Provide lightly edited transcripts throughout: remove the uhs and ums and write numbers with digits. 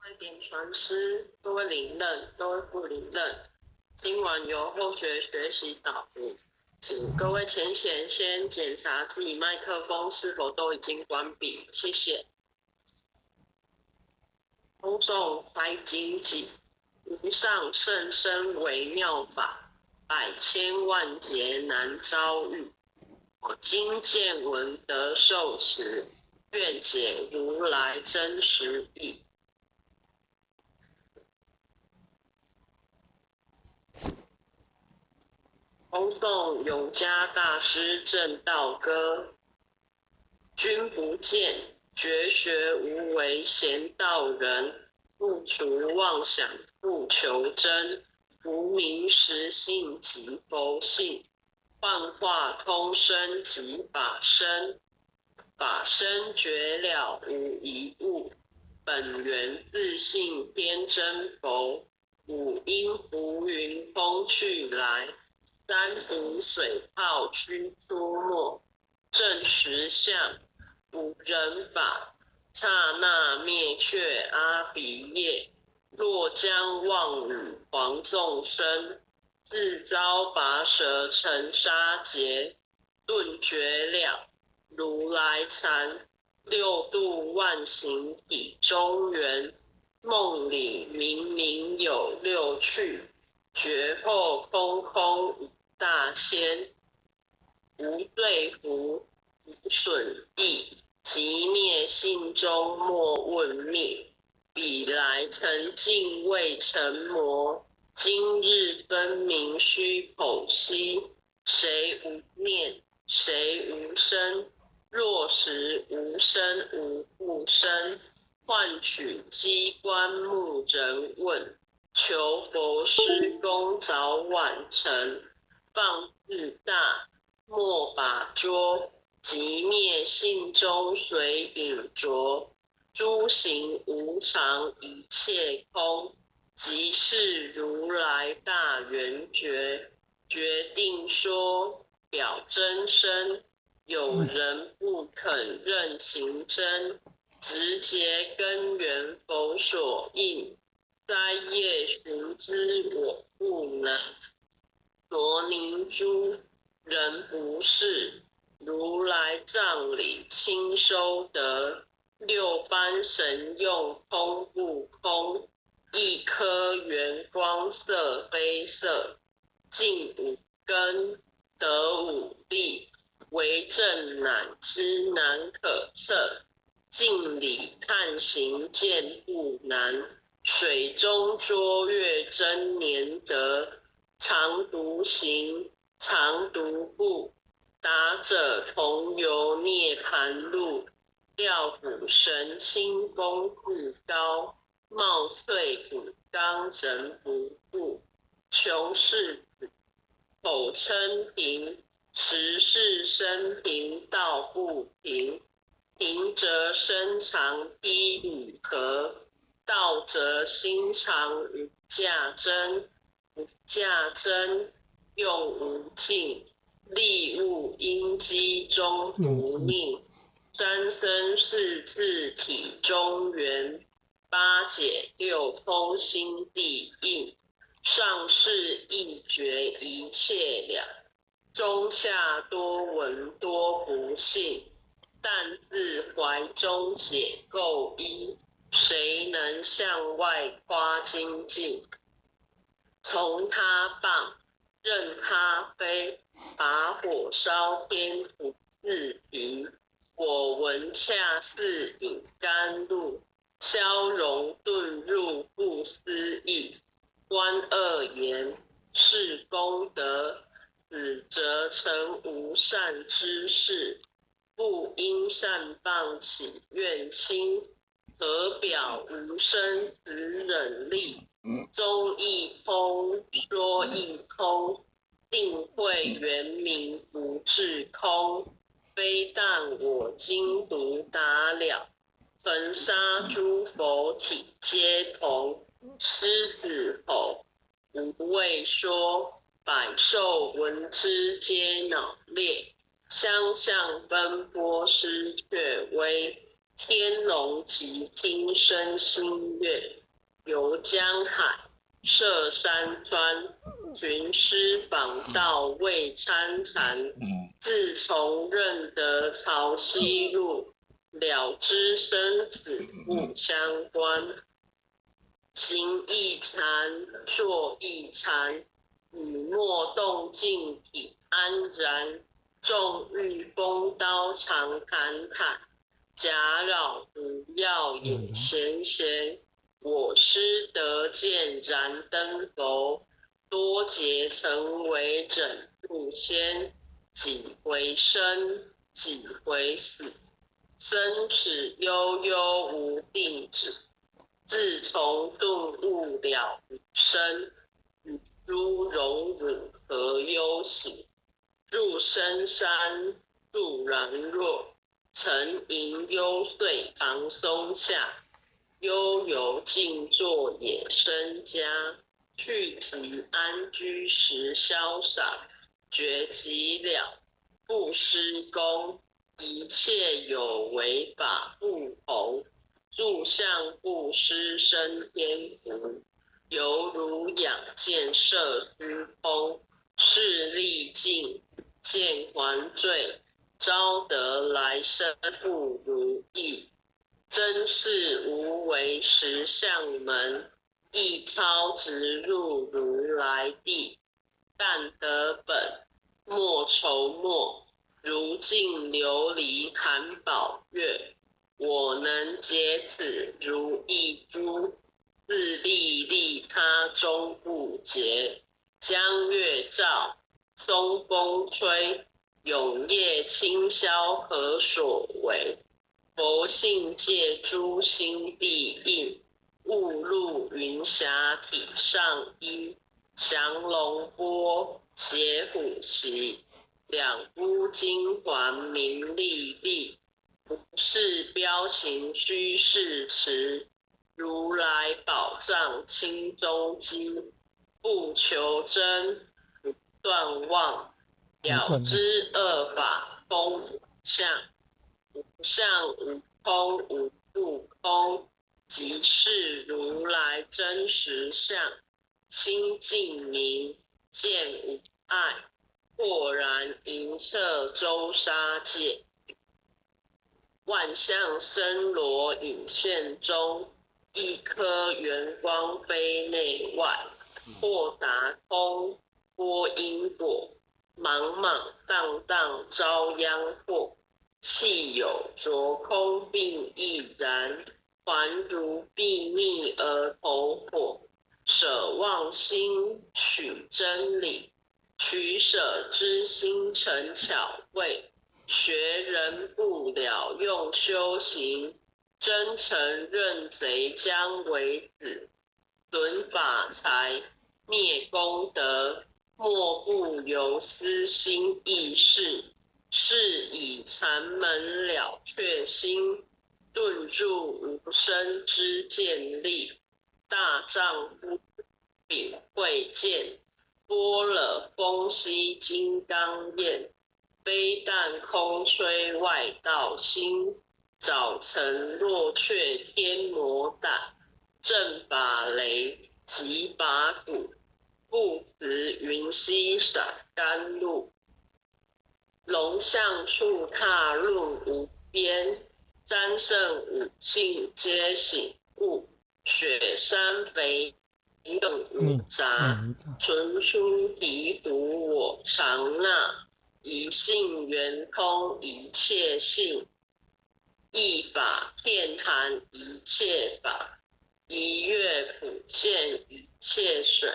位点传师，各位领任，各位副领任，今晚由后学学习导读，请各位前贤先检查自己麦克风是否都已经关闭，谢谢。恭诵怀经记，无上甚深微妙法，百千万劫难遭遇。我今见闻得受持，愿解如来真实义。恭诵永嘉大师正道歌，君不见，绝学无为贤道人，不除妄想不求真，无明实性即佛性，幻化通身即法身，法身绝了无一物，本源自性天真佛，五音浮云风去来，三毒水泡须出没，正实相无人法，刹那灭却阿鼻业，若将妄语黄众生，自遭拔舌成沙劫，顿绝了如来禅，六度万行体中原，梦里明明有六趣，觉后空空无大千，无对福无损益，即灭性中莫问灭，彼来曾尽未成魔，今日分明虚口息，谁无念谁无生，若实无生无不生，换取机关目人问，求佛施功早晚成，放自大莫把捉，即灭性中随秉着，诸行无常一切空，即是如来大圆觉，决定说表真身，有人不肯认情真，直接根源佛所应，灾业寻知我不能，罗尼珠人不是，如来藏里亲收得，六般神用空不空，一颗圆光色非色，尽五根得五力，为正乃知难可测，镜里看行见不难，水中捉月真年得，常独行常独步，达者同游涅盘路，调虎神清功夫高，貌翠古刚人不顾，穷世子口称平，实是生平道不平，平则身长披与合，道则心长无价真，无价真用无尽，利物因机中不宁，三生四智体中圆，八解六通心地应，上士一觉一切了，中下多闻多不信，但自怀中解构一，谁能向外夸精进？从他棒，任他飞，把火烧天不自疲。我闻恰似饮甘露，消融遁入不思议。观恶言是功德，死则成无善之事。不因善谤起怨亲，何表无生此忍力？中亦空，说亦空，定慧圆明不至空。非但我今独达了，焚杀诸佛体皆同。狮子吼，无畏说，百兽闻之皆恼裂。相向奔波失却威，天龙即听声心悦。游江海，涉山川，寻师访道未参禅。自从认得潮汐路，了知生死不相关。行亦禅，坐亦禅，雨墨动静体安然。纵欲风刀常侃侃，假扰不要也闲闲。我师得见燃灯佛，多劫曾为枕入仙。几回生，几回死，生死悠悠无定止。自从顿悟了余生，与诸荣辱何忧喜？入深山住然若，沉吟幽邃藏松下。悠游静坐野生家，去即安居时潇洒。觉即了，不施功，一切有为法不同。住相不施生天福，犹如仰见摄虚空。视力尽，见还坠，招得来生不如意。真是无为实相门，一超直入如来地。但得本，莫愁末，如镜琉璃含宝月。我能解此如意珠，自利利他终不竭。江月照，松风吹，永夜清宵何所为？佛性借诸心必应，误入云霞体上衣。降龙波，解虎袭，两夫金环名历历。不是标行虚是持，如来宝藏清中基。不求真，不断妄，了知二法空无相。无相无空，无不空，即是如来真实相。心净明，见无碍，豁然盈彻周沙界。万象森罗隐现中，一颗圆光非内外。豁达空，波因果，茫茫荡荡遭殃祸。气有着空并亦然，还如睥睨而投火。舍妄心，取真理，取舍之心成巧慧。学人不了用修行，真诚认贼将为子。损法财，灭功德，莫不由私心意识。是以禅门了却心，顿住无生之见力。大丈夫秉慧见，般若风息金刚焰。非但空吹外道心，早曾落却天魔胆。正把雷，即把鼓，不辞云溪洒甘露。龙象处踏论无边，瞻圣五性皆醒悟。雪山肥更无杂，纯出醍醐我常纳。一性圆通一切性，一法遍含一切法。一月普现一切水，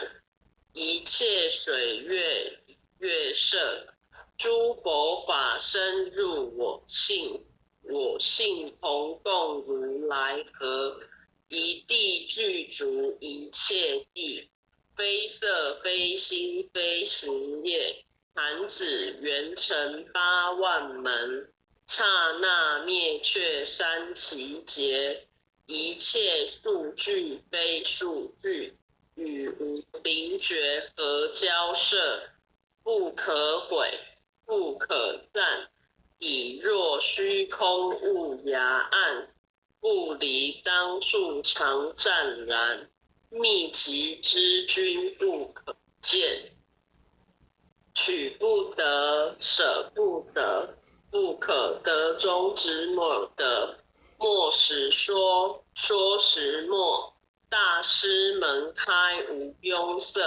一切水月月摄。诸佛法深入我性，我性同共如来合。一地具足一切地，非色非心非行业。弹指圆成八万门，刹那灭却三奇劫。一切数据非数据，与无灵觉合交涉。不可毁，不可赞，以若虚空物崖岸。不离当处常湛然，秘籍之君不可见。取不得，舍不得，不可得中之末得。末时说，说时末。大师门开无拥塞。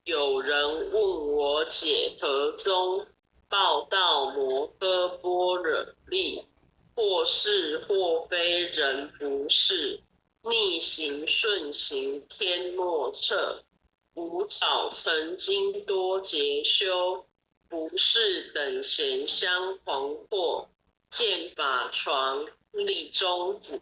有人问我解何宗？报道摩诃般若力。或是或非人不是。逆行顺行天莫测。吾早曾经多劫修，不是等闲相惶惑。见法床立中子，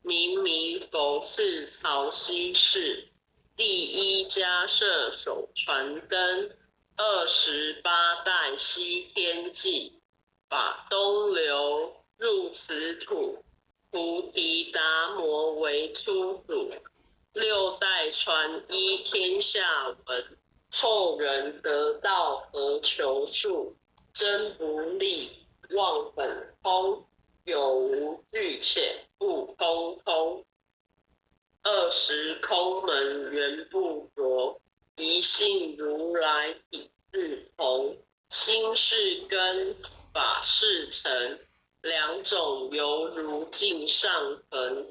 明明佛赐曹溪士。第一家舍手传灯，28代西天际。法东流入此土，菩提达摩为初祖。6代传依天下闻，后人得道何求数？真不立，忘本空，有无俱浅，不通通。20空门原不着，一性如来体自同。心是根，法是尘，两种犹如镜上痕。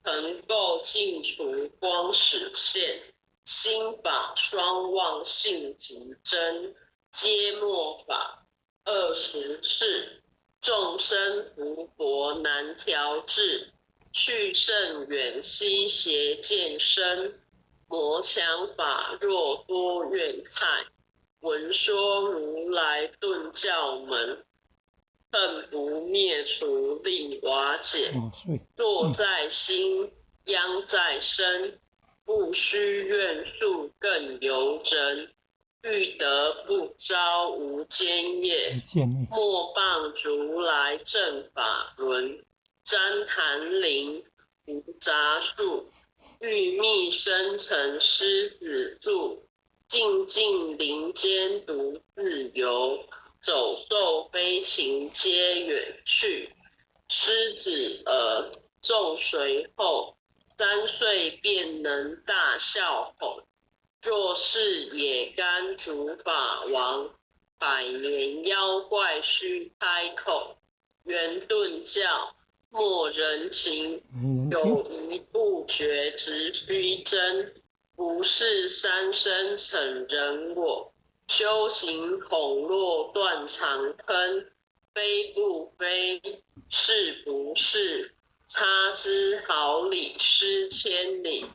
尘垢尽除光始现，心法双旺性极真。皆末法20事，众生福薄难调治。去甚远兮邪见深，魔强法弱多怨害。闻说如来顿教门，恨不灭除令瓦解。若在心，殃在身。不须怨诉更尤真。欲得不招无间业，莫谤如来正法轮。旃檀林无杂树，欲觅生辰狮子住。静静林间独自游，走兽飞禽皆远去。狮子儿纵随后，3岁便能大笑吼。若是野干主法王，100年妖怪须开口。圆顿教莫人情，有疑不决直须真。不是三生成人我，修行恐落断肠坑。非不非，是不是，差之毫厘失千里。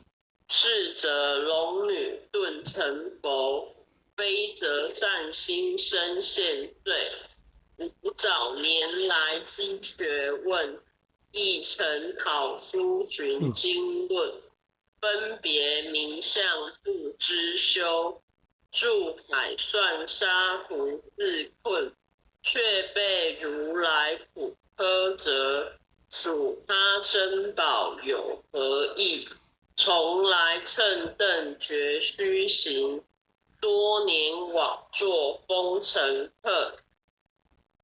是则龙女顿成佛，非则善心生现罪。吾早年来积学问，亦曾考书寻经论。分别名相不知修，住海算沙不自困。却被如来苦苛责，属他珍宝有何益？从来乘凳觉虚行，多年枉作风尘客。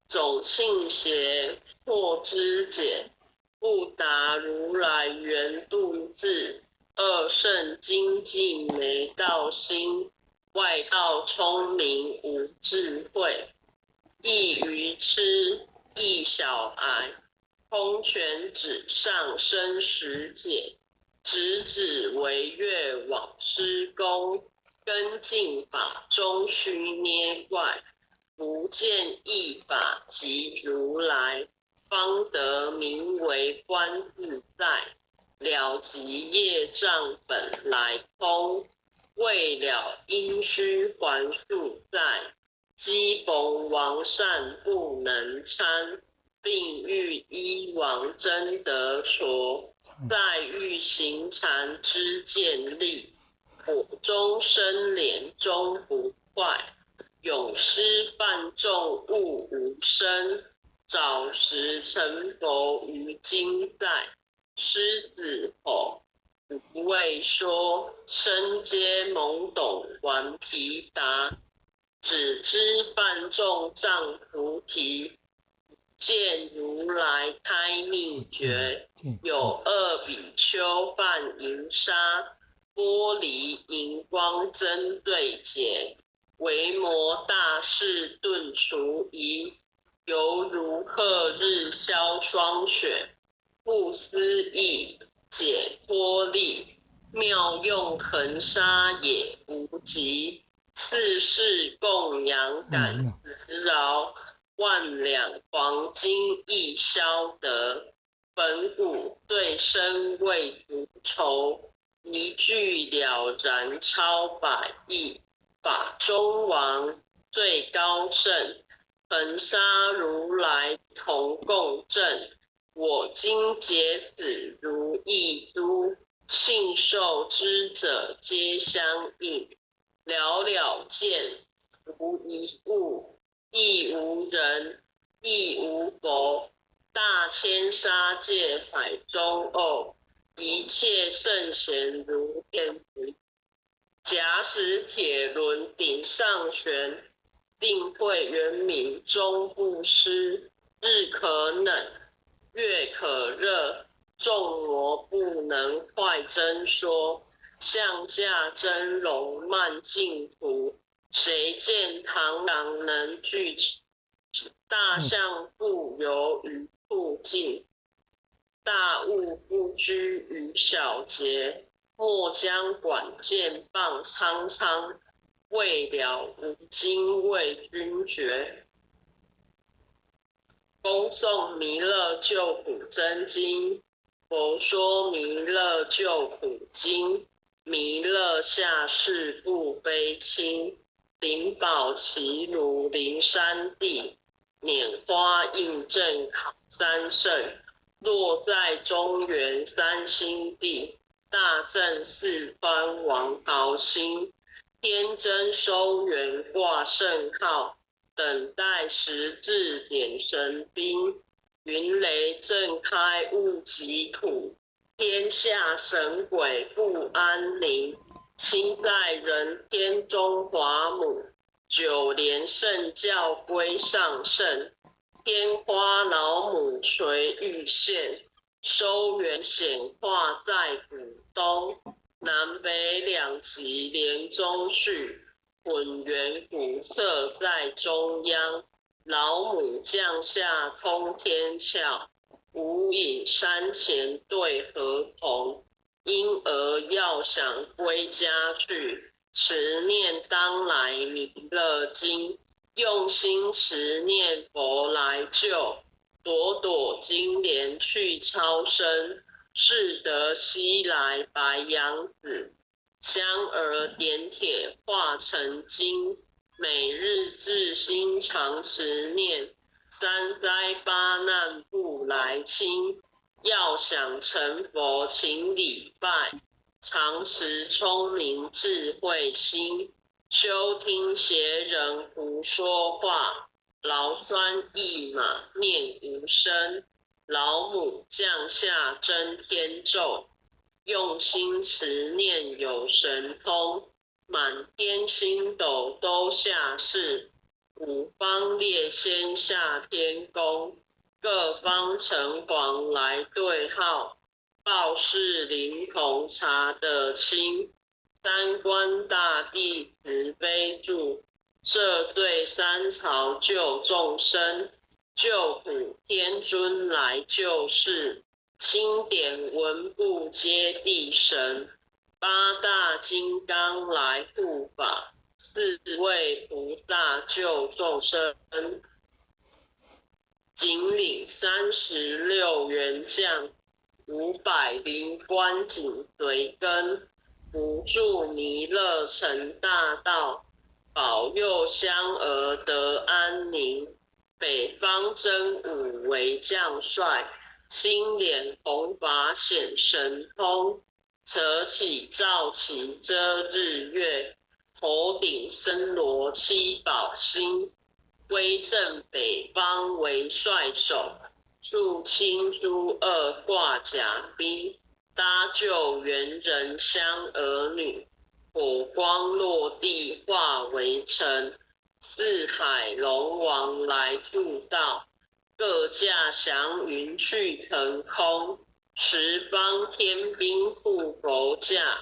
总信邪错知解，不达如来圆度智。二圣精进没道心，外道聪明无智慧。亦愚痴，亦小癌，空拳指上生实解。直指为月往施功，跟进法中须捏怪。不见一法即如来，方得名为观自在。了即业障本来空，未了因须还宿在。机逢王善不能参，并欲依王真得着。再欲行禅之见力，火中生莲终不坏。永失犯众悟无生，早时成佛于今在。狮子吼，无畏说，身皆懵懂顽皮答。只知犯众障菩提，见如来开秘诀。有2比丘犯淫杀，玻璃荧光针对解，维摩大士顿除疑，犹如赫日消霜雪，不思议解脱力，妙用恒沙也无极，四世供养感时饶，万两黄金亦消得，本古对身未足愁，一句了然超百亿，法中王最高圣，恒沙如来同共振，我今解此如意都，信受之者皆相应，了了见，无一物，亦无人，亦无佛，大千沙界海中偶，一切圣贤如电子，假使铁轮顶上悬，定会圆明终不失，日可冷，月可热，众魔不能快真说，象驾真容慢净土，谁见螳螂能拒大象不游于附近，大物不居于小节，莫将管见谤苍苍，未了无今为君绝。恭诵弥勒救苦真经。佛说弥勒救苦经，弥勒下世不悲亲，灵宝齐如灵山地，拈花印证考三圣，落在中原三星地，大正四方王豪兴，天真收元挂圣号，等待时至点神兵，云雷震开雾极土，天下神鬼不安宁，亲在人天中华母，九莲圣教归上圣，天花老母垂玉线，收元显化在古东，南北两极连中续，混元古色在中央，老母降下通天窍，无影山前对合同，因而要想归家去，持念当来弥勒经，用心持念佛来救，朵朵金莲去超生，是得西来白羊子，香儿点铁化成金，每日至心常持念，三灾八难不来侵，要想成佛请礼拜，常持聪明智慧心，休听邪人胡说话，劳酸一马念无声，老母降下真天咒，用心持念有神通，满天星斗都下世，五方列仙下天宫，各方城隍来对号，报事灵童查得清，三官大帝慈悲助，赦罪三曹救众生，救苦天尊来救世，钦点文部皆地神，八大金刚来护法，四位菩萨救众生，仅领36员将，500灵官紧随跟，辅助弥勒成大道，保佑香儿得安宁。北方真武为将帅，青脸红发显神通，扯起罩旗遮日月，头顶森罗七宝星，威震北方为帅首，肃清诸恶挂甲兵，搭救猿人香儿女，火光落地化为尘，四海龙王来助道，各驾祥云去腾空，十方天兵护佛驾，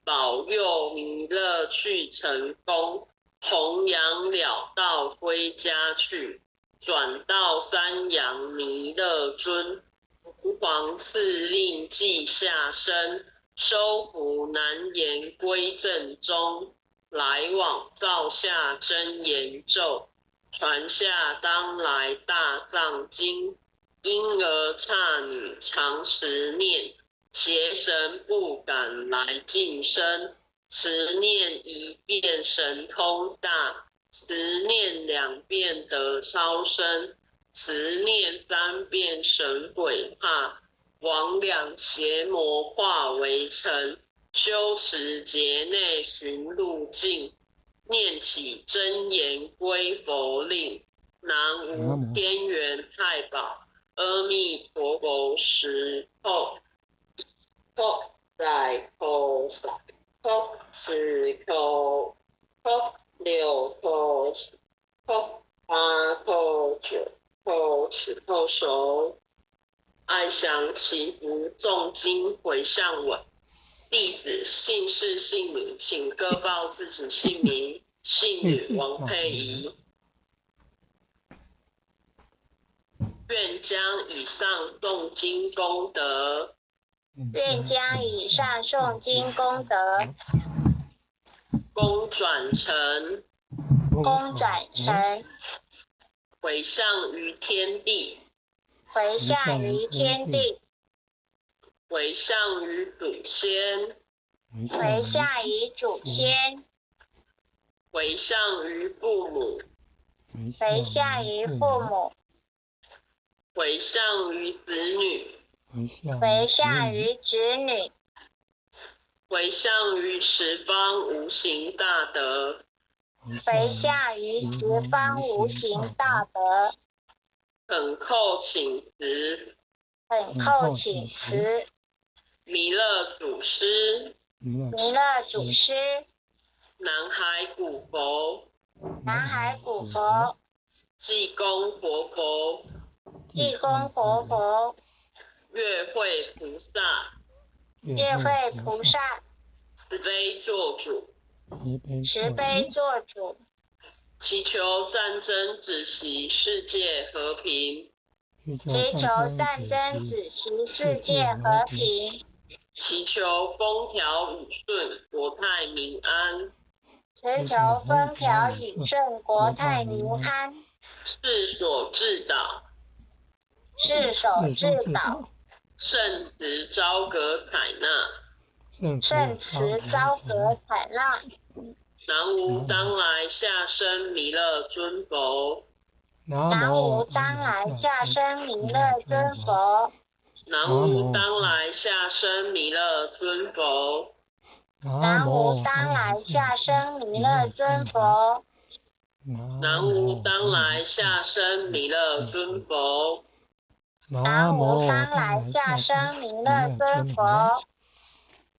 保佑弥勒去成功，弘扬了道归家去。转到三阳弥勒尊，吾皇赐令记下身，收服难言归正中。来往造下真言咒，传下当来大藏经。婴儿刹女常持念，邪神不敢来近身。持念一遍神通大，持念2遍得超生，持念3遍神鬼怕。魍魉邪魔化为尘，修持劫内寻路径。念起真言归佛令，南无天元太保阿弥陀佛石头头在头上头四头头六头七头八头九头10头手，爱想祈福诵经回向文。弟子姓氏姓名，请各报自己姓名。姓女王佩仪。愿将以上诵经功德，愿将以上诵经功德，功转成回向于天地，回向于天地，回向于祖先，回向于祖先，回向于父母，回向于父母，回向于子女，回向于子女，回向于十方无形大德，回向于十方无形大德，恳叩请辞，恳叩请辞。弥勒祖师，弥勒祖师，南海古佛，南海古佛，济公活佛，济公活佛，月慧菩萨，月慧菩萨，慈悲做主，慈悲做主，祈求战争止息，世界和平，祈求战争止息，世界和平，祈求风调雨顺，国泰民安，祈求风调雨顺，国泰民安，世所致导，世所致导，圣慈昭格采纳，圣慈昭格采纳。南无当来下生弥勒尊佛，南无当来下生弥勒尊佛，南无当来下生弥勒尊佛，南无当来下生弥勒尊佛，南无当来下生弥勒尊佛，南无当来下生弥勒尊佛。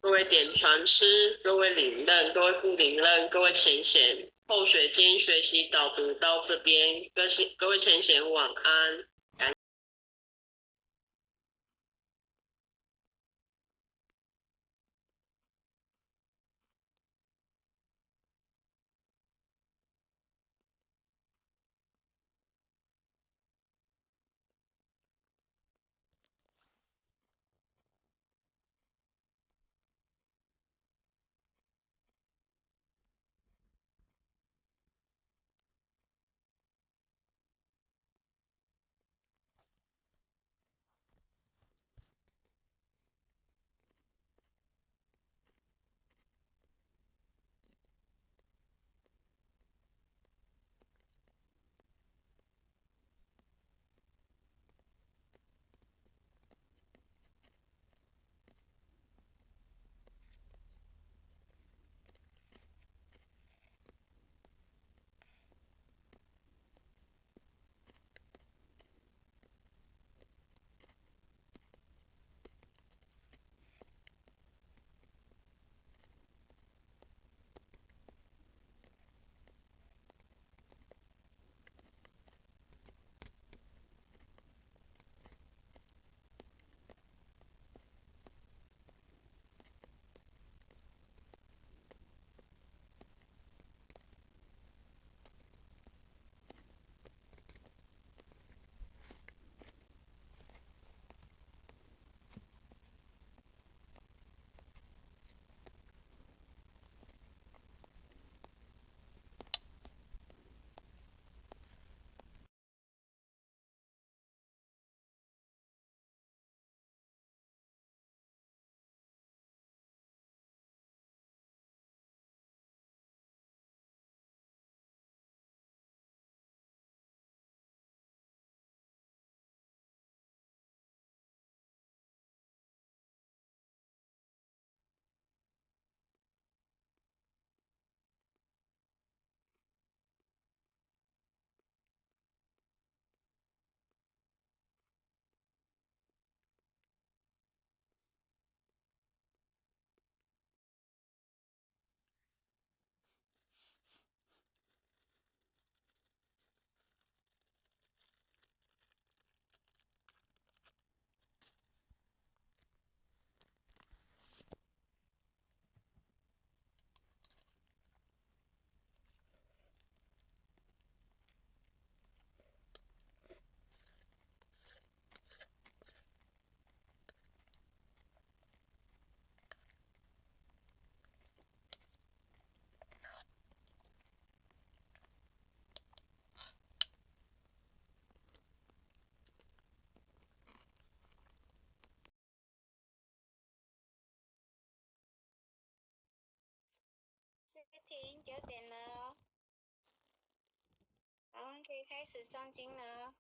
各位点传师，各位领任，各位副领任，各位前贤，后学今学习导读到这边，各位前贤晚安。停，9点了哦。好，可以开始诵经了哦。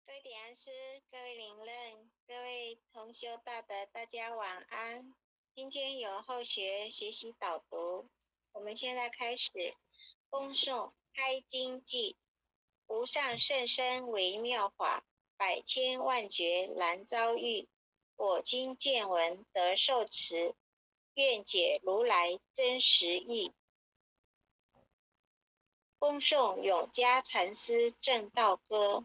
各位点安师，各位灵任，各位同修大德，大家晚安。今天由后学学习导读，我们现在开始恭诵开经记。无上甚深微妙法，百千万劫难遭遇。我今见闻得受持，愿解如来真实义。恭诵永嘉禅师正道歌。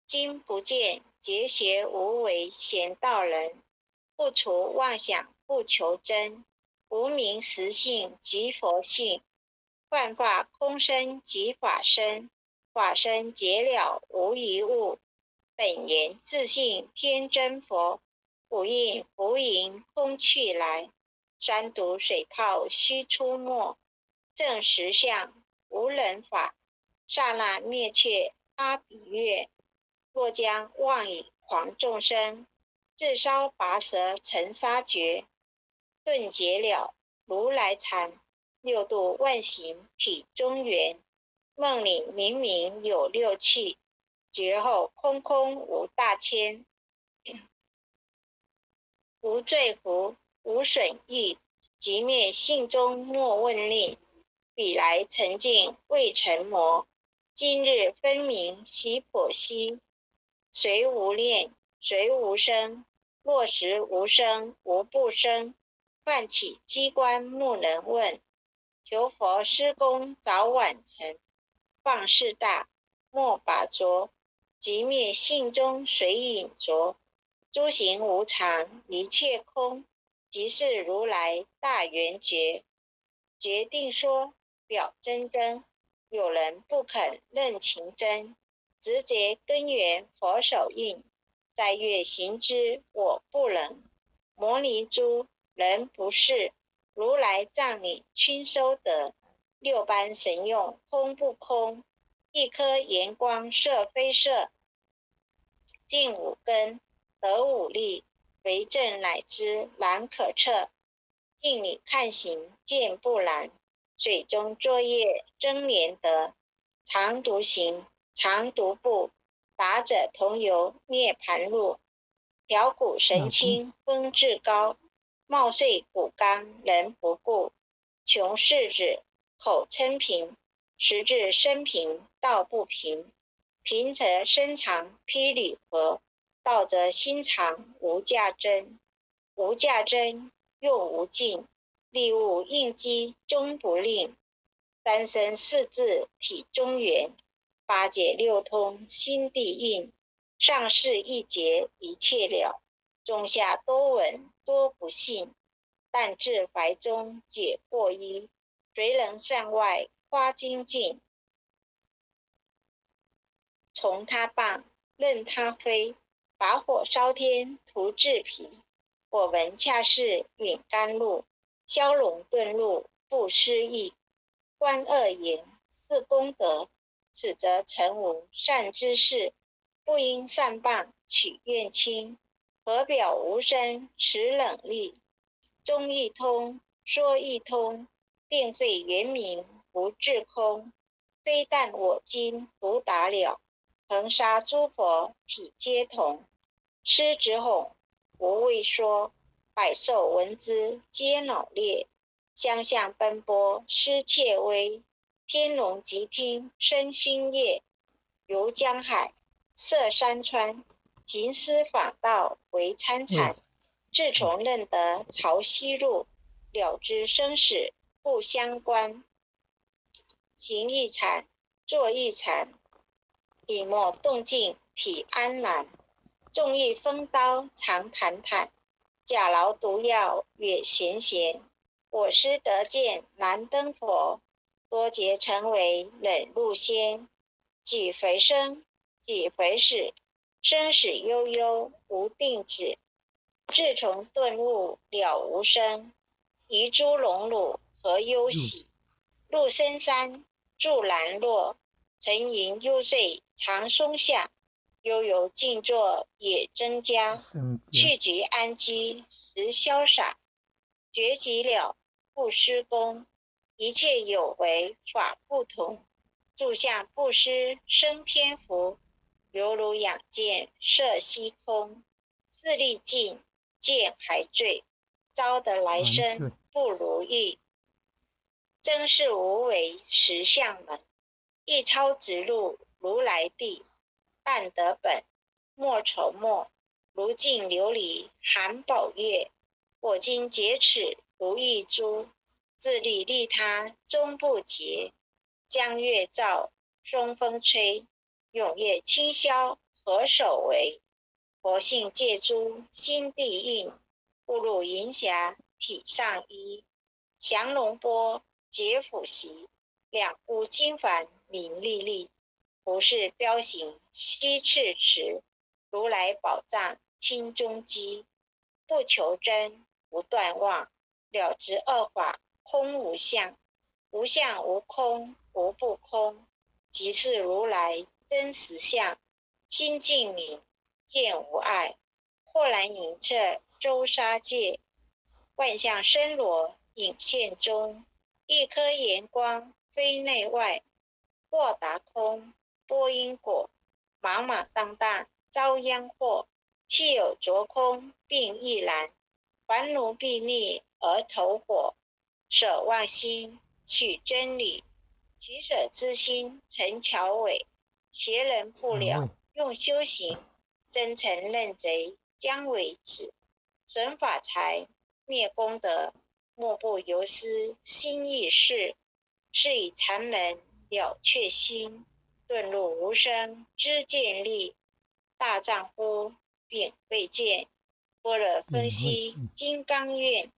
今不见结邪无为贤道人，不除妄想不求真，无名实性即佛性，幻化空身即法身，法身解了无一物，本言自性天真佛，不应浮盈空去来，三毒水泡须出没，正实相无人法，刹那灭却阿比月，若将妄以狂众生，自烧拔舌成杀绝，顿解了如来禅，六度万行体中原，梦里明明有六气，觉后空空无大千，无罪福无损益，即灭性中莫问令，彼来沉静未成魔，今日分明悉剖析，谁无念谁无生，落实无生无不生，唤起机关木能问，求佛施功早晚成，放事大莫把着，即灭性中随隐着，诸行无常一切空，即是如来大圆觉，决定说表真真，有人不肯认情真，直觉根源佛手印，在月行之我不能，摩尼珠人不是，如来藏里均收得，六般神用空不空，一颗炎光色非色，尽五根得五力，为证乃知难可测，镜里看行见不难，水中作业真廉得，常独行常独步，达者同游涅盘路，调骨神清风至高，貌遂骨刚人不顾，穷世子口称平，实质生平道不平，平则身长霹雳合，道则心长无价真，无价真用无尽，利物应机终不吝，三生四智体中原，八解六通心地应，上士一节一切了，中下多闻多不信，但至怀中解过一，谁能善外夸精进，从他棒任他飞，把火烧天涂制皮，我闻恰是允甘露，消融顿入不失意，观恶言是功德，此则成无善之事，不因善棒起怨轻，何表无声持冷厉，中一通说一通，定会圆明不至空，非但我今独达了，恒沙诸佛体皆同，狮子吼无畏说，百兽闻之皆恼裂，相向奔波失切威，天龙即听生心业，游江海涉山川，行思访道为参禅，自从认得潮汐路，了知生死不相关，行一禅坐一禅，以莫动静体安然，纵欲风刀常坦坦，假劳毒药越闲闲，我师得见难登佛，多劫成为忍辱仙，几回生几回死，生死悠悠无定止，自从顿悟了无生，遗诸荣辱何忧喜，入深山住兰若，沉吟幽醉长松下，悠游静坐也增加，去局安居时潇洒，觉极了不施功，一切有为法不同，住相不施生天福，犹如养剑射虚空，自力尽，剑还坠，招得来生不如意。真是无为实相门，一超直入如来地，半得本，莫愁末，如镜琉璃含宝月。我今劫齿如意珠，自利利他终不竭。江月照，松风吹，永夜清宵何首为？佛性借诸心地应，误入银匣体上衣。降龙波解斧袭，两股金幡明历历。不是彪形虚赤持，如来宝藏清中基。不求真不断妄，了知二法空无相。无相无空无不空，即是如来真实相。心净明见无碍，豁然隐彻周沙界。万象生罗影现中，一颗炎光非内外。或达空波因果，莽莽当当遭殃祸。气有着空并亦然，凡奴必逆而投火。舍妄心取真理，取舍之心成桥尾。邪人不了用修行，真诚认贼将为止。损法财灭功德，莫不由私心意事。是以禅门了却心，遁入无生知见力。大丈夫并未见，般若分析金刚愿。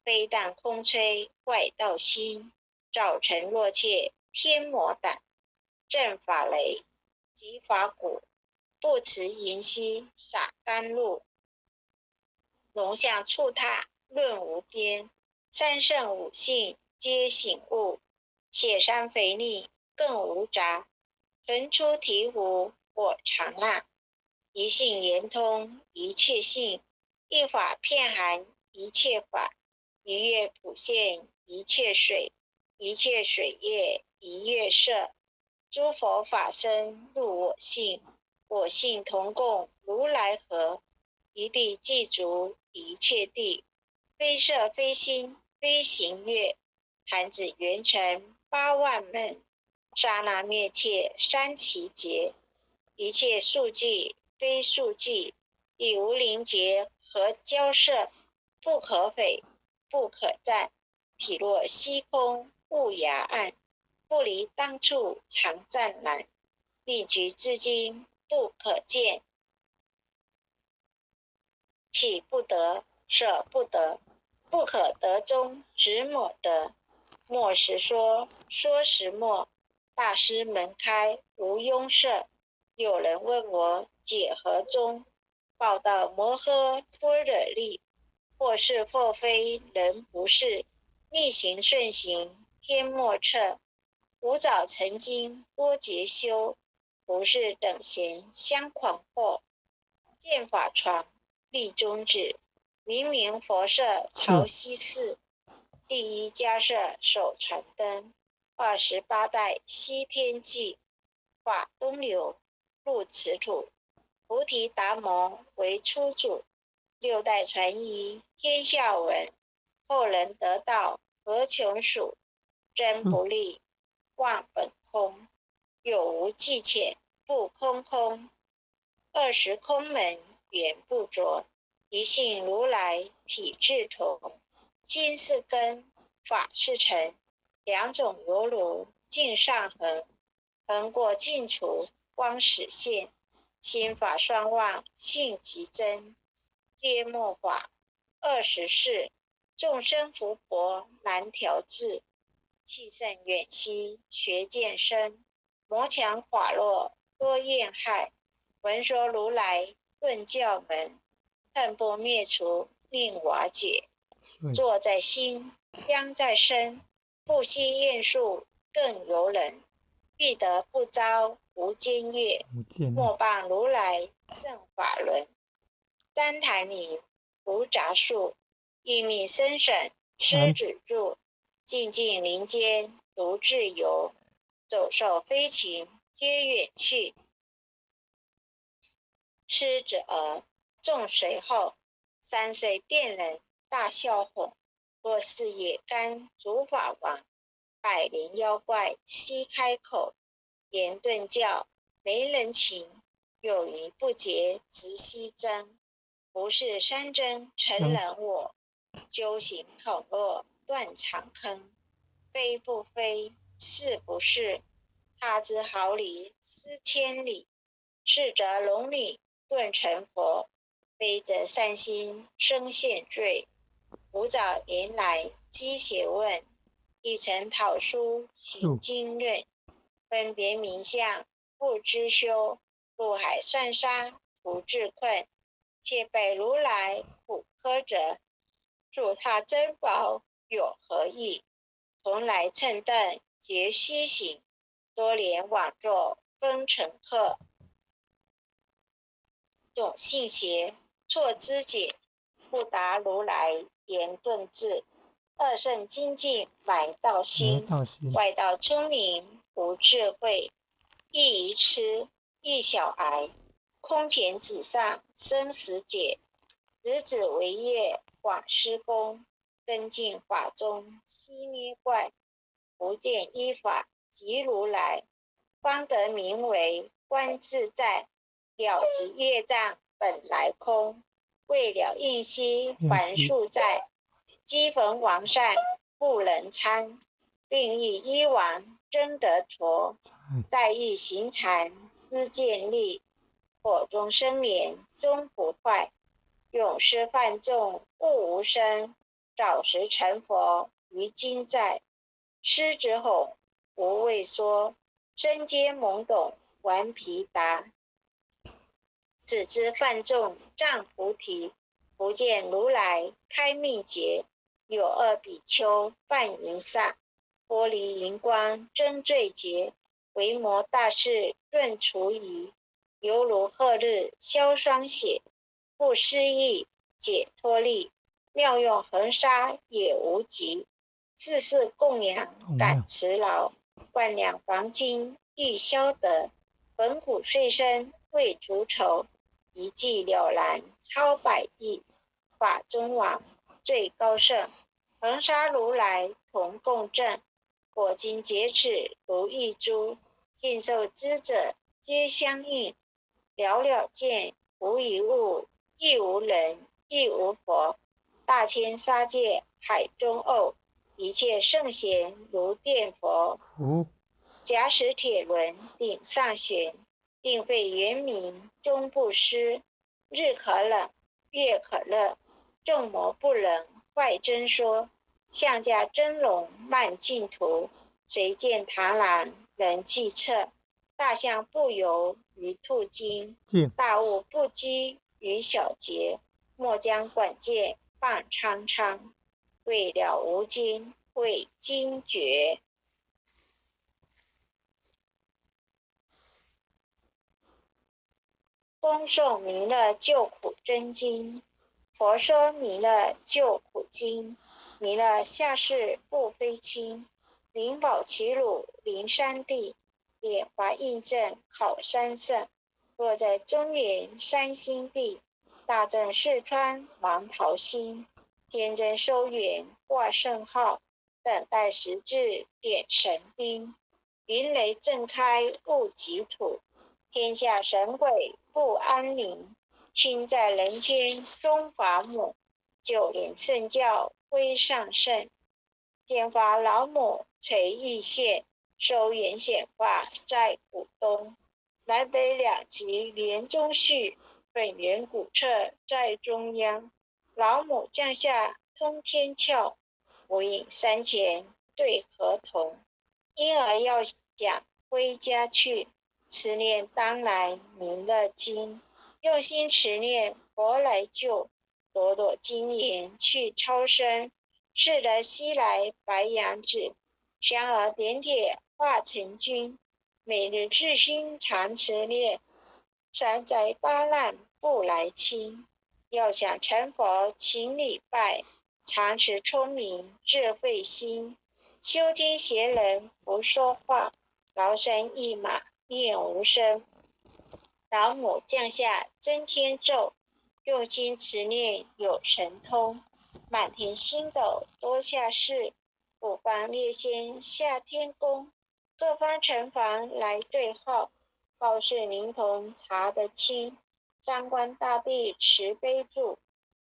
非但空吹外道心，早晨若怯天魔胆。正法雷即法鼓，不持银溪洒甘露。龙象触踏论无边，三圣五性皆醒悟。雪山肥腻更无杂，横出醍醐我常纳。一性圆通一切性，一法遍含一切法。一月普现一切水，一切水业一月色。诸佛法身入我性，我性同共如来合。一地具足一切地，非色非心非行月。含子圆成八万门，刹那灭切三奇劫。一切数计非数计，以无灵劫和交涉。不可匪不可占，体若虚空雾崖暗。不离当处常湛然，立局至今不可见。起不得舍不得，不可得中只抹得。莫时说说时默，大师门开无拥塞。有人问我解何中，报道摩诃般若力。或是或非人不是，逆行顺行天莫测。吾早曾经多劫修，不是等闲相狂惑。见法传立宗旨，明明佛舍朝西寺。第一迦摄手传灯，28代西天记。法东流入此土，菩提达摩为初祖。6代传译天下闻，后人得道何穷数。真不立忘本空，有无际浅不空空。20空门缘不着，一性如来体智同。心是根法是尘，两种犹如镜上横。横过尽除光始现，心法双旺性极真。皆末法24，众生福薄难调治。气盛远息学渐深，魔强法弱多厌害。闻说如来顿教门，恨不灭除令瓦解。坐在心香在身，不惜厌数更尤人。欲得不遭无间业，莫谤如来正法轮。旃檀林无杂树，一密深省师止住，静静林间独自游，走兽飞禽皆远去。师止而众随后，3岁便人大笑吼，若是野干竺法王，百灵妖怪悉开口，言顿教没人情，有余不竭直西征。不是山珍成人我，究行口落断肠坑。非不非，是不是，他之毫厘思千里。是则龙女顿成佛，非则善心生现罪。吾早年来积学问，一曾讨书行经论，分别名相不知修，入海算沙徒自困。且被如来苦苛责，助他珍宝有何益？同来乘凳皆须行，多年往坐风尘客。种性邪，错知解，不达如来言顿智。二圣精进埋道心，外道聪明无智慧。一愚痴，一小癌，空前纸上生死解。子子为业广施功，根进法中悉捏怪。不见依法即如来，方得名为观自在。了即业障本来空，未了应息还数在。积焚王善不能参，令欲依王真得陀。在欲行禅思见力，火中生莲终不坏。永失犯众悟无生，早时成佛于今在。师子吼无畏说，身皆懵懂顽皮答。只知犯众障菩提，不见如来开密劫。有2比丘犯淫煞，玻璃荧光真罪劫。维摩大士顿除疑，犹如鹤日消霜雪。不思议解脱力，妙用恒沙也无极。世事供养感慈劳，万两黄金欲消得。本骨碎身为足愁，一计了然超百亿。法中王最高圣，恒沙如来同共振。我今劫此如一珠，信受之者皆相应。了了见，无一物，亦无人，亦无佛。大千沙界海中偶，一切圣贤如电佛。假使铁轮顶上悬，定会圆明终不失。日可冷，月可热，众魔不能坏真说。象驾真龙漫净途，谁见螳螂人计策。大象不游于兔经，大物不积于小节。莫将管剑放苍苍，未了无尽会惊觉。恭诵弥勒救苦真经。佛说弥勒救苦经，弥勒下世不非轻。灵宝齐鲁灵山地，莲华印证考三圣。若在中原山心地，大正四川王桃心。天真收元挂圣号，等待时至点神兵。云雷震开物极土，天下神鬼不安宁。亲在人间中法母，九年圣教归上圣。天发老母垂义县，收元显化在古东。南北两极连中续，本源古册在中央。老母降下通天窍，无影山前对河童。因而要想归家去，持念当来弥勒经。用心持念佛来救，朵朵金莲去超生。是得西来白羊子，香而点铁化成君。每日至心常持念，三灾八难不来侵。要想成佛请礼拜，常持聪明智慧心，修经贤人不说话，劳山一马念无声。老母降下真天咒，用心持念有神通。满天星斗多下士，五方列仙下天宫。各方城防来对号，报事灵童查得清。张冠大帝慈悲助，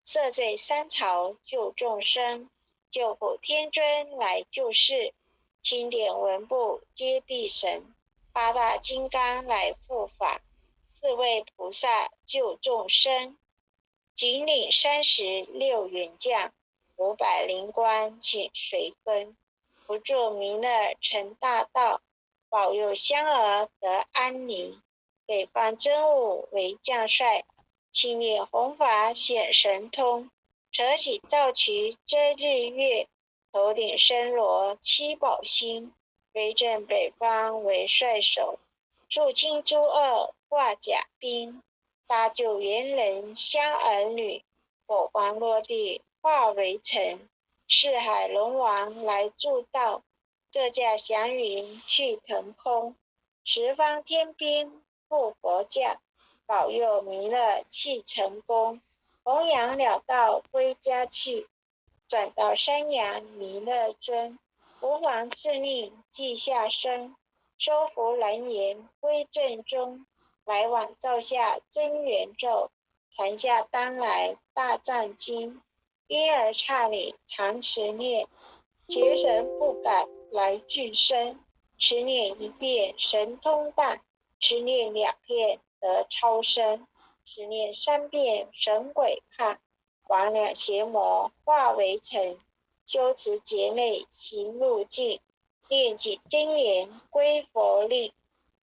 赦罪三朝救众生。救苦天尊来救世，钦点文部接地神。八大金刚来护法，四位菩萨救众生。紧领36员将，500灵官请随跟。不住弥勒成大道，保佑香儿得安宁。北方真武为将帅，青念弘法显神通。扯起皂衢遮日月，头顶身罗七宝星。威震北方为帅首，肃清诸恶挂甲兵。搭救猿人香儿女，火光落地化为尘。四海龙王来助道，各驾祥云去腾空。十方天兵护佛驾，保佑弥勒去成功。弘扬了道归家去，转到山阳弥勒尊。吾皇敕令即下生，收服蓝颜归正中。来往造下真元咒，传下当来大藏经。婴儿刹里常持念，邪神不敢来近身。持念一遍神通大，持念2遍得超生。持念3遍神鬼怕，魍魉邪魔化为尘。修持劫内行路径，念起真言归佛令。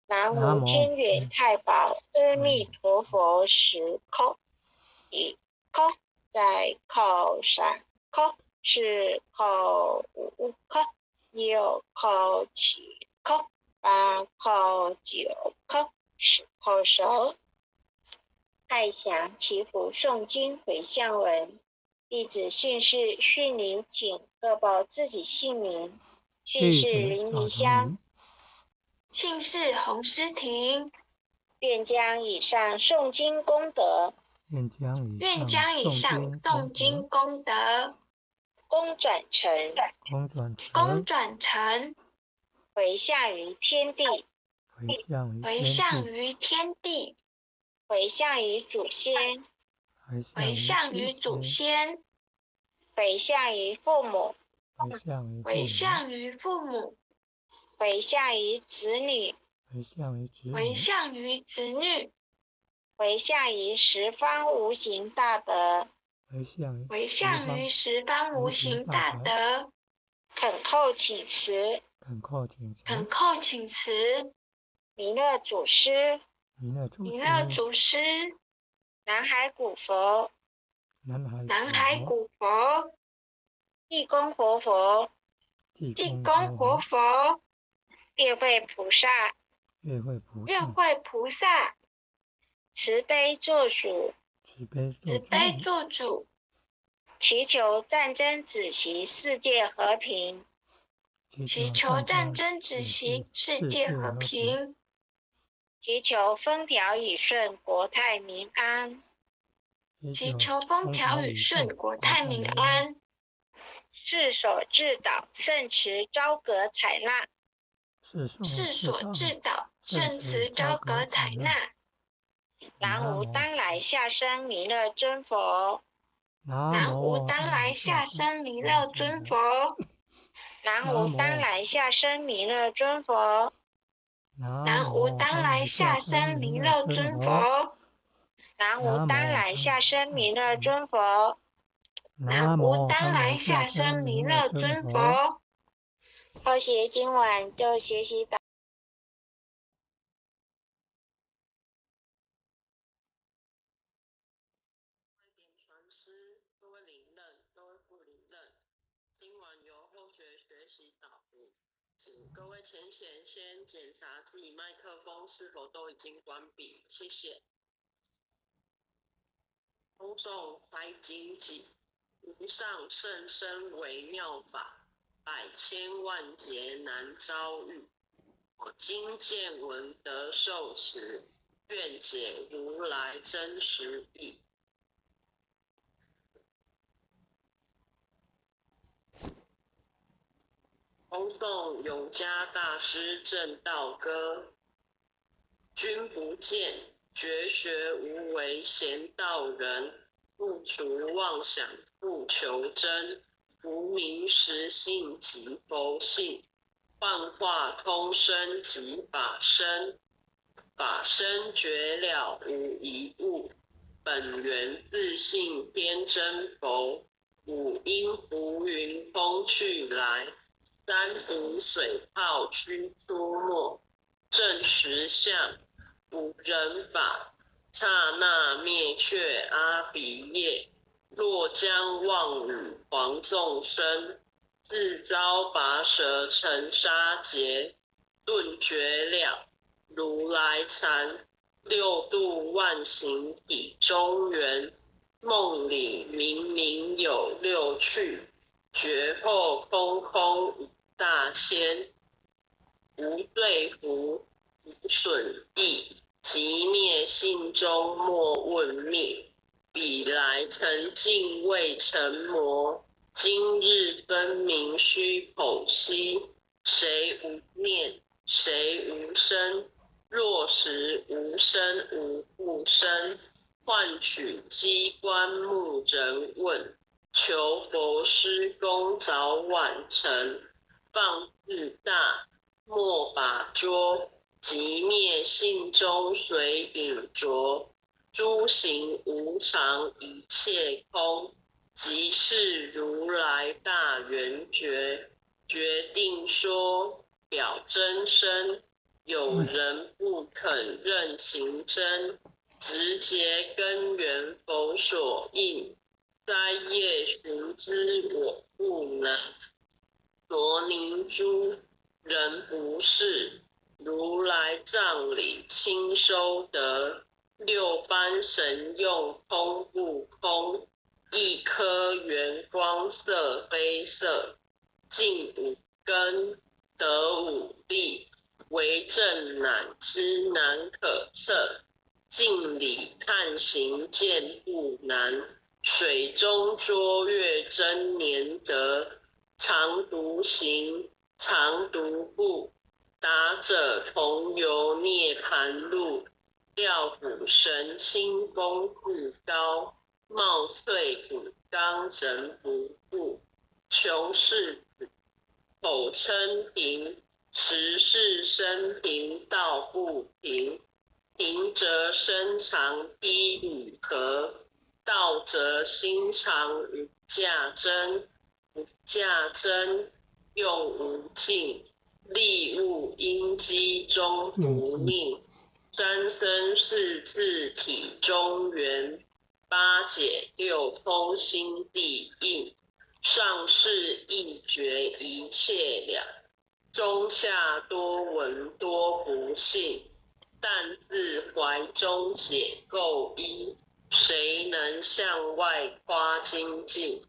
南无天远太保阿弥陀佛10叩，1叩再叩3叩，4叩5叩，6叩7叩，8叩9叩，10叩首。爱详祈福诵经回向文。弟子训示训礼请各报自己姓名。训示林离香，姓氏洪诗婷。愿将以上诵经功德，愿将以上诵经功德，功转成，回向于天地，回向于天地，回向于祖先，回向于祖先，回向于父母，回向于父母，回向于子女，回向于子女，回向于十方无形大德，回向于十方无形大德。恳叩请辞，恳叩请辞，弥勒祖师，弥勒祖师，南海古佛，南海古佛，地公活佛，地公活佛，月慧菩萨，慈悲做主，祈求战争止息，世界和平，祈求战争止息，世界和平，祈求风调雨顺，国泰民安，祈求风调雨顺，国泰民安。世所至导，圣慈昭格采纳，世所至导，圣慈昭格采纳。南无当来下生弥勒尊佛，南无当来下生弥勒尊佛，南无当来下生弥勒尊佛，南无当来下生弥勒尊佛，南无当来下生弥勒尊佛，南无当来下生弥勒尊佛。后学今晚就学习到。传师，各位领任，各位副领任，今晚由后学学习导读，请各位前贤先检查自己麦克风是否都已经关闭，谢谢。恭诵《怀经记》，无上甚深微妙法，百千万劫难遭遇。我今见闻得受持，愿解如来真实义。弘诵永嘉大师正道歌，君不见，绝学无为贤道人，不除妄想不求真，无明实性即佛性，幻化空身即法身，法身觉了无一物，本源自性天真佛，五音浮云风去来，三毒水泡须出没，正实相无人法，刹那灭却阿鼻业，若将妄语黄众生，自遭拔舌成沙劫，顿觉了如来禅，六度万行体中原，梦里明明有六趣，觉后空空一大千，无对福无损益，即灭性中莫问灭，彼来曾尽未成魔，今日分明虚口息，谁无念谁无生，若实无生无不生，换取机关目人问，求佛施功早晚成，放自大莫把捉，即灭性中随秉着，诸行无常一切空，即是如来大圆觉，决定说表真身，有人不肯认情真，直截根源佛所应，灾业寻知我不能，罗尼珠人不是，如来藏里亲收得，六般神用空不空，一颗圆光色非色，尽五根得五力，为证乃知难可测，镜里看行见不难，水中捉月真年得，常独行常独步，达者同游涅盘路，调虎神清功自高，貌翠骨刚人不顾，穷世子口称平，实是生平道不平，平则身长披与合，道则心常无价真，无价真用无尽，利物因机中不宁，三生四自体中原，八解六通心地应，上士一觉一切了，中下多闻多不信，但自怀中解构一，谁能向外夸精进？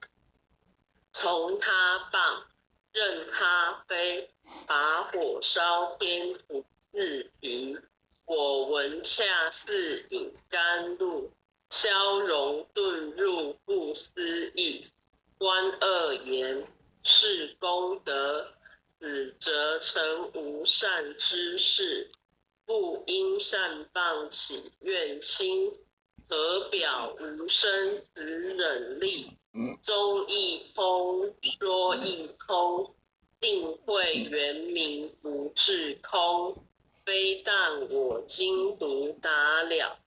从他棒任他飞，把火烧天不自疲，我闻恰似饮甘露，消融遁入不思议，观恶言是功德，死则成无善之事，不因善谤起怨亲，何表无生只忍力，中亦空说亦空，定会圆明不至空，非但我今独达了，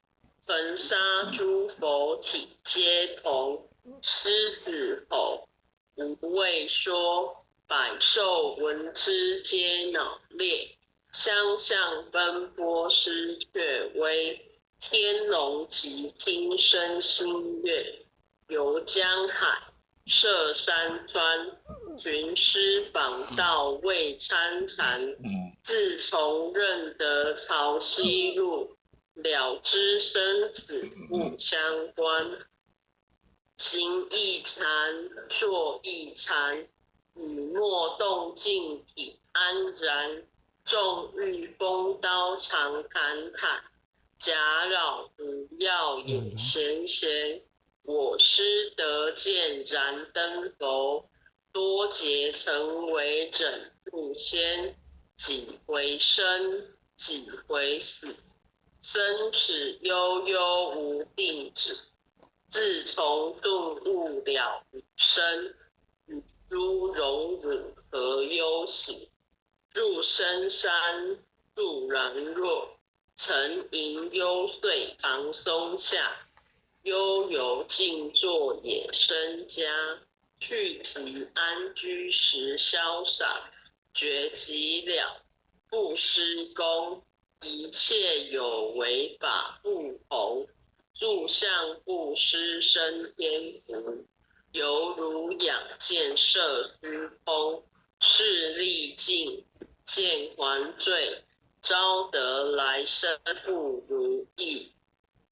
恒沙诸佛体皆同，狮子吼无畏说，百兽闻之皆恼裂，相向奔波失却威，天龙即听声心悦，游江海涉山川，寻师访道未参禅，自从认得潮汐路，了知生死不相关。行亦禅，坐亦禅，雨墨动静体安然。纵欲风刀长侃侃，假扰不要眼闲闲。我师得见燃灯佛，多劫曾为枕入仙。几回生，几回死，生死悠悠无定止。自从顿悟了无生，与诸荣辱何忧喜？入深山住然若，沉吟幽邃藏松下。悠游静坐野生家，去即安居时潇洒。觉即了，不施功，一切有为法不同。住相不施生天福，犹如仰见摄虚空。视力尽，见还坠，招得来生不如意。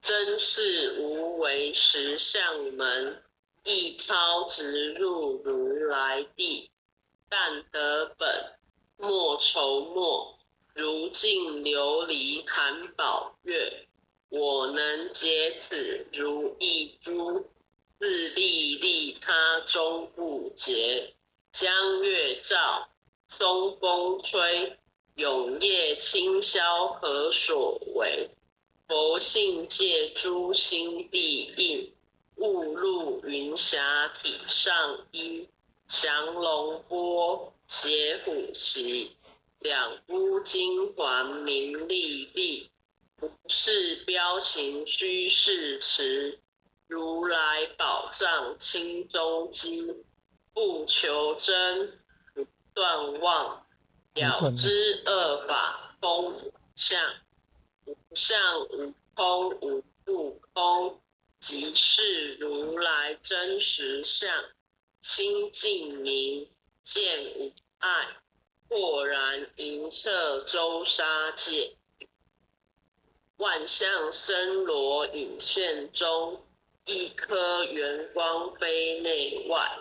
真是无为实相门，一操直入如来地。但得本，莫愁末，如镜琉璃含宝月。我能解此如意珠，自利利他终不竭。江月照，松风吹，永夜清宵何所为？佛性借诸心必应，误入云霞体上衣。降龙波，解虎袭，两乌金环明历历。不是标行虚是持，如来宝藏清中机。不求真，不断妄，了知恶法空无相。无相无空，无不空，即是如来真实相。心净明，见无碍，豁然盈彻周沙界。万象森罗隐现中，一颗圆光非内外。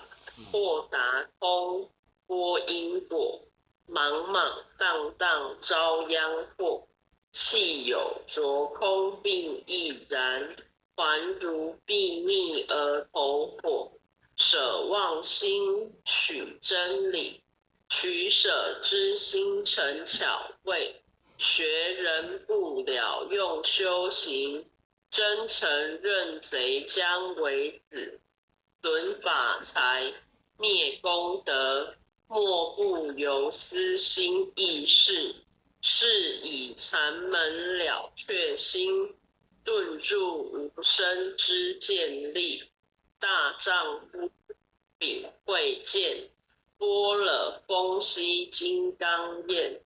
豁达空，波因果，茫茫荡荡遭殃祸。气有着空并亦然，还如睥睨而投火。舍妄心，取真理，取舍之心成巧慧。学人不了用修行，真诚认贼将为子。损法财，灭功德，莫不由私心意识。是以禅门了却心，顿入无生之见力。大丈夫秉慧见，般若风息金刚焰。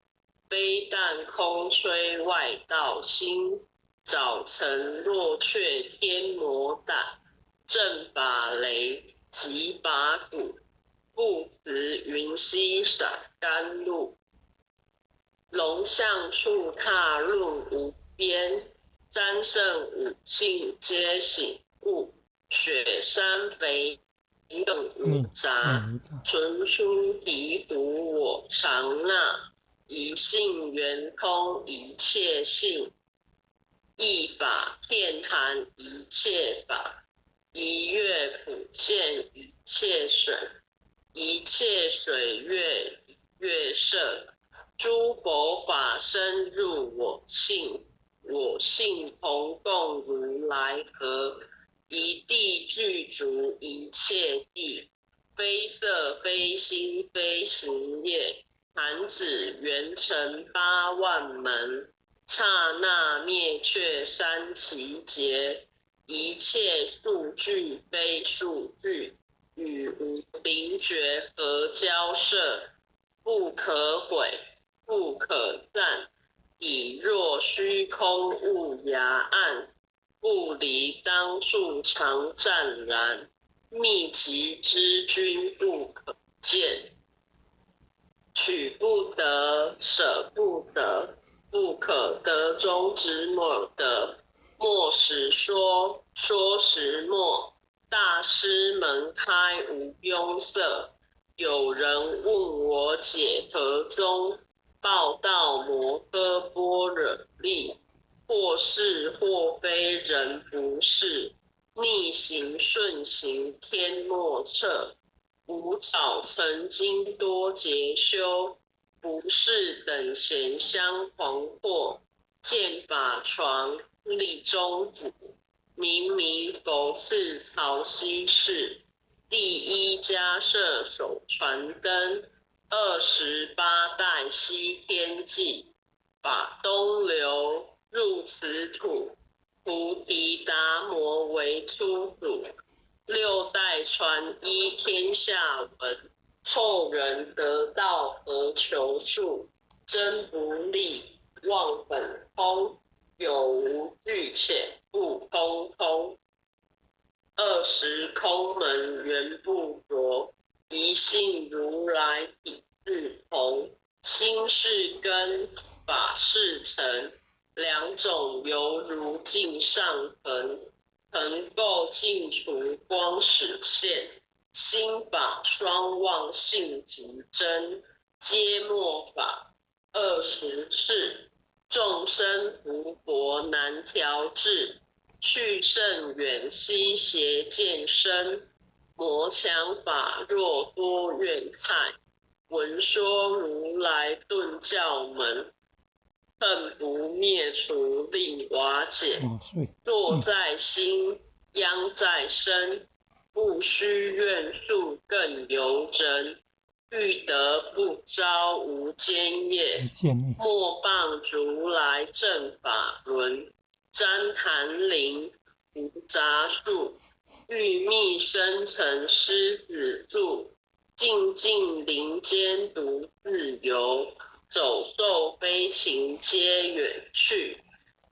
非但空吹外道心，早曾落却天魔胆。正把雷，即把鼓，不辞云溪洒甘露。龙象处踏论无边，瞻圣五性皆醒悟。雪山肥更无杂，纯出敌毒我常纳。一性圆通一切性，一法遍含一切法。一月普现一切水，一切水月一月色。诸佛法深入我性，我性同共如来合。一地具足一切地，非色非心非行业。弹指圆成八万门，刹那灭却三奇劫。一切数据非数据，与无灵觉合交涉。不可毁，不可赞，以若虚空物崖岸。不离当处常湛然，秘籍之君不可见。取不得，舍不得，不可得中之莫得。莫使说，说时莫，大师门开无拥塞，有人问我解何宗？报道摩诃般若力，或是或非人不是，逆行顺行天莫测。吾早曾经多劫修，不是等闲相惶惑。见法传立中子，明明佛次曹溪士。第一家舍手传灯，28代西天际。法东流入此土，菩提达摩为初祖。6代传依天下闻，后人得道何求数？真不立，忘本空，有无俱浅，不通通。20空门原不着，一性如来体自同。心是根，法是尘，两种犹如镜上痕。恒垢尽除光始现，心法双旺性极真，皆末法。20次，众生福薄难调制，去甚远悉邪见深。魔强法弱多怨害，闻说如来顿教门，恨不灭除令瓦解。若在心，殃在身，不须怨诉更尤人。欲得不招无间业，莫谤如来正法轮。旃檀林无杂树，欲觅生辰狮子住。静静林间独自游，走兽飞禽皆远去。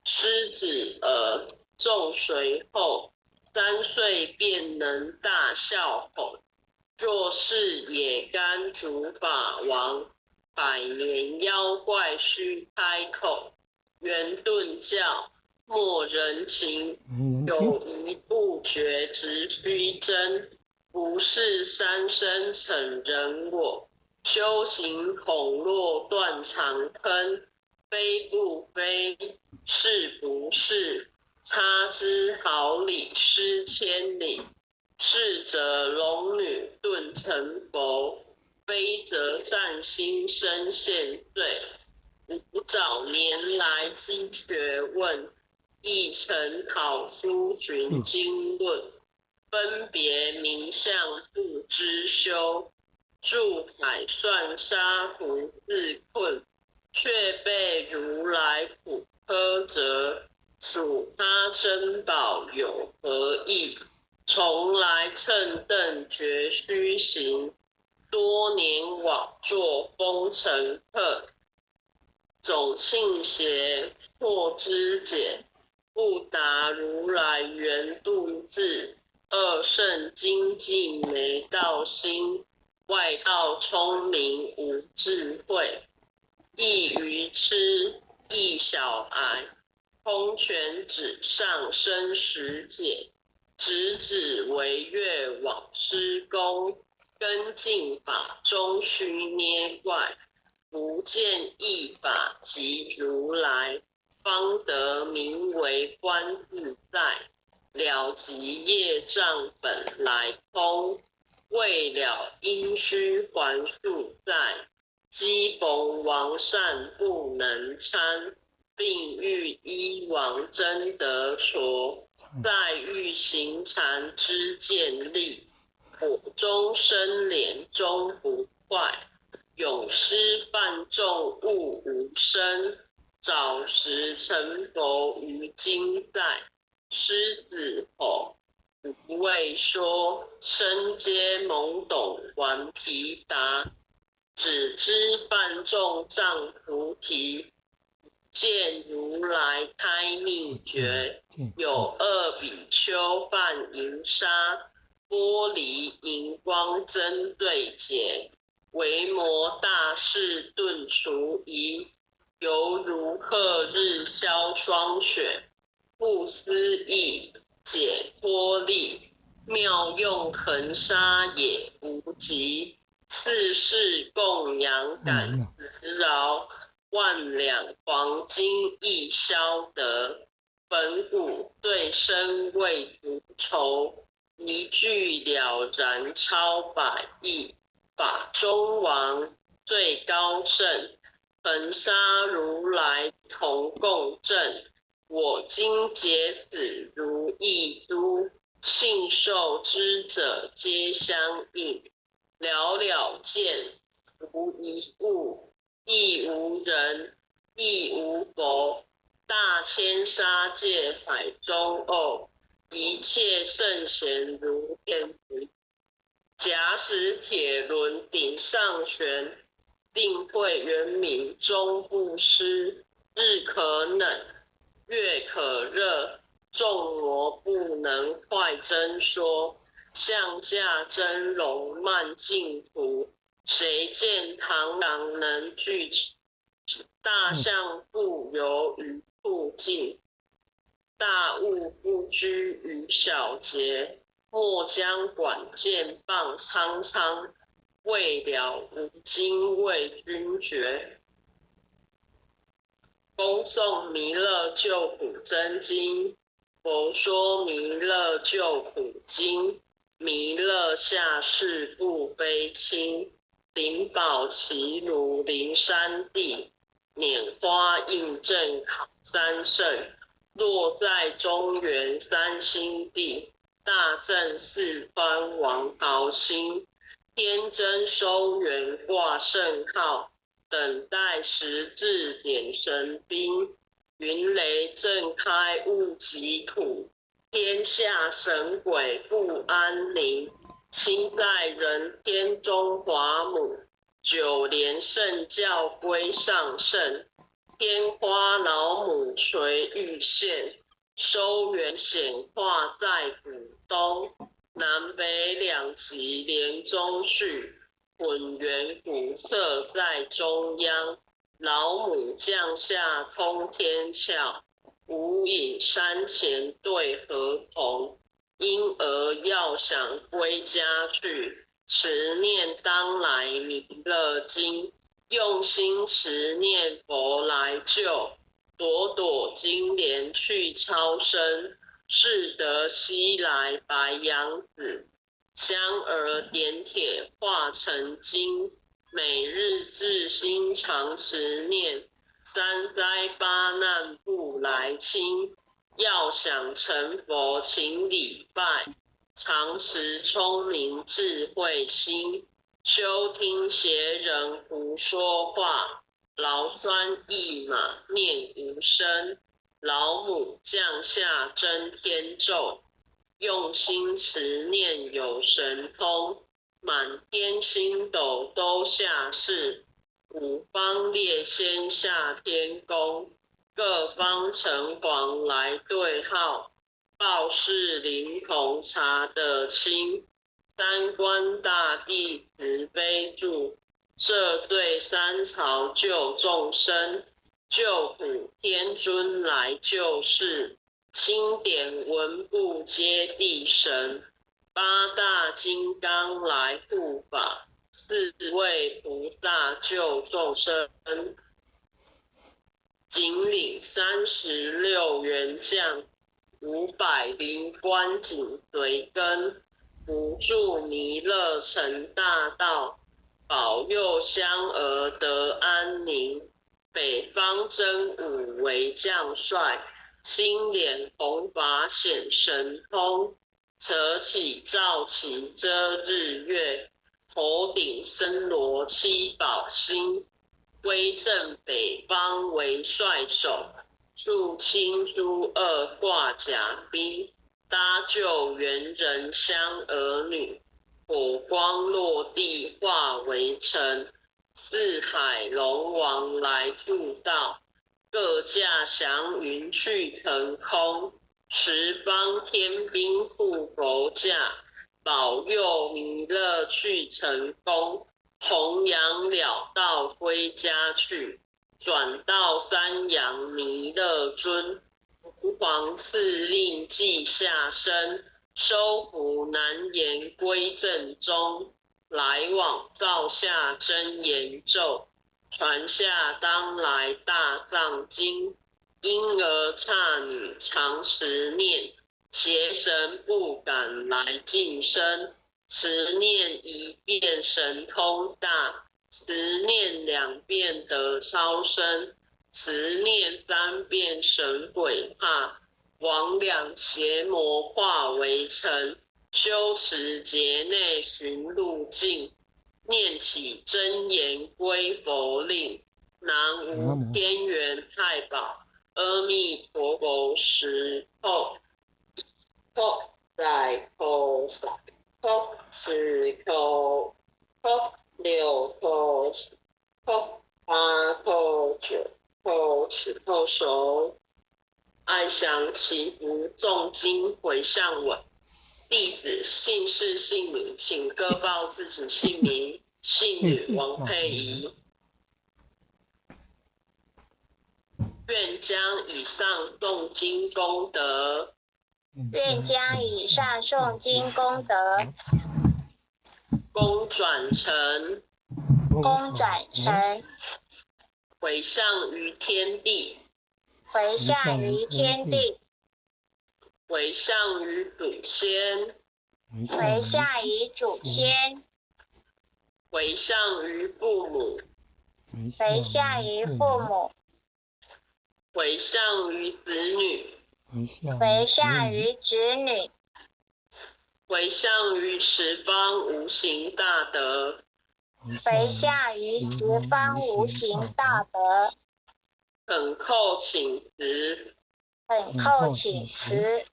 狮子耳众随后，3岁便能大笑吼。若是野干主法王，100年妖怪须开口。圆顿教莫人情，有一不觉直须真。不是三生成人我，修行恐落断肠坑。非不非，是不是，差之毫厘失千里。是则龙女顿成佛，非则善心生现罪。吾早年来积学问，亦曾考书寻经论。分别名相不知修，住海算沙不自困。却被如来苦苛责，属他珍宝有何益？从来乘凳觉虚行，多年枉作风尘客。总信邪错知解，不达如来圆度智。二圣精进没道心，外道聪明无智慧。亦愚痴，亦小癌，空拳指上生实解。直指为月往施功，跟进法中须捏怪。不见一法即如来，方得名为观自在。了即业障本来空，未了因须还宿在。机逢王善不能参，并欲依王真得着。再欲行禅之见力，火中生莲终不坏。永失犯众悟无生，早时成佛于今在。狮子吼，无畏说，身皆懵懂顽皮答。只知犯众障菩提，见如来开秘诀。有2比丘犯淫杀，玻璃荧光增对解。维摩大士顿除疑，犹如赫日消霜雪。不思议解脱力，妙用恒沙也无极，四世供养感时饶，万两黄金亦消得。本古对身未足筹，一句了然超百亿。法中王最高圣，恒沙如来同共振。我今解此如意珠，信受之者皆相应。了了见，无一物，亦无人，亦无佛。大千沙界海中偶，一切圣贤如天福。假使铁轮顶上悬，定会圆明终不失。日可冷，月可热，众魔不能快真说。象驾真龙漫净土，谁见螳螂能拒大象不游于附近。大悟不居于小节，莫将管剑棒苍苍。未了无今为君绝。恭诵弥勒救苦真经。佛说弥勒救苦经，弥勒下世不悲亲。灵宝齐如灵山地，拈花印证考三圣。落在中原三星地，大正四方王豪兴。天真收元挂圣号，等待时至点神兵。云雷震开雾极土，天下神鬼不安宁。亲在人天中华母，九连圣教归上圣。天花老母垂玉线，收元显化在古东。南北两极连中续，混元古色在中央。老母降下通天窍，无影山前对合同。婴儿要想归家去，持念当来弥勒经。用心持念佛来救，朵朵金莲去超生。是得西来白羊子，香儿点铁化成金。每日至心常持念，三灾八难不来侵。要想成佛请礼拜，常持聪明智慧心。休听邪人胡说话，劳酸一马念无声。老母降下真天咒，用心持念有神通。满天星斗都下世，五方列仙下天宫。各方城隍来对号，报事灵童查得清。三官大帝慈悲助，赦罪三曹救众生。救苦天尊来救世，钦点文部接地神。八大金刚来护法，四位菩萨救众生。锦领36员将，500灵官紧随跟。辅助弥勒成大道，保佑香儿得安宁。北方真武为将帅，青脸红发显神通。扯起罩旗遮日月，头顶森罗七宝星。威震北方为帅首，肃清诸恶挂甲兵。搭救猿人香儿女，火光落地化为尘。四海龙王来助道，各驾祥云去腾空。十方天兵护佛驾，保佑弥勒去成功。弘扬了道归家去，转到三阳弥勒尊。吾皇赐令记下生，收服难言归正中，来往造下真言咒，传下当来大藏经，因而刹女常时念，邪神不敢来近身，持念一遍神通大，持念2遍得超生，持念3遍神鬼怕。魍魉邪魔化为尘，修持劫内寻路径，念起真言归佛令。南无天元太保阿弥陀佛时后，后在后萨，后是后，后6后7后8后9后10后10。爱祥祈福诵经回向文，弟子姓氏姓名，请各报自己姓名。姓女王佩仪。愿将以上诵经功德，愿将以上诵经功德，功转成回向于天地，回向于天地，回向于祖先，回向于祖先，回向于父母，回向于父母，回向于子女，回向于子女，回向于十方无形大德，回向于十方无形大德，恳叩请辞，恳叩请辞，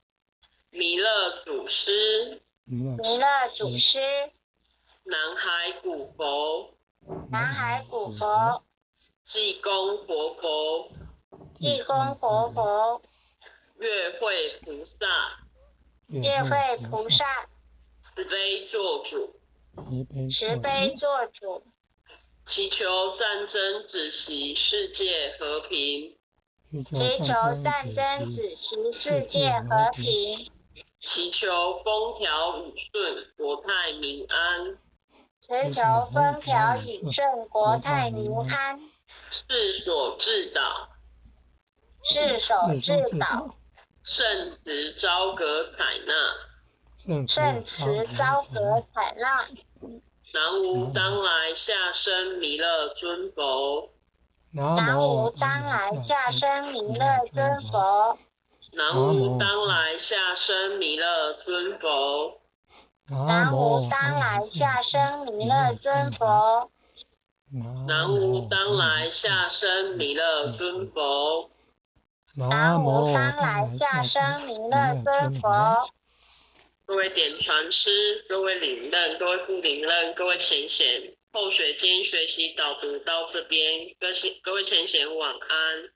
弥勒祖师，弥勒祖师，南海古佛，南海古佛，济公活佛，济公活佛，月慧菩萨，月慧菩萨，慈悲做主，慈悲做主，祈求战争止息，世界和平，祈求战争止息，世界和平，祈求风调雨顺，国泰民安，祈求风调雨顺，国泰民安，世所至导，世所至导，圣慈昭格采纳，圣慈昭格采纳。南无当来下生弥勒尊佛，南无当来下生弥勒尊佛，南无当来下生弥勒尊佛，南无当来下生弥勒尊佛，南无当来下生弥勒尊佛，南无当来下生弥勒尊佛。各位点传师，各位领任，各位副领任，各位前贤，后学今学习导读到这边，各位前贤晚安。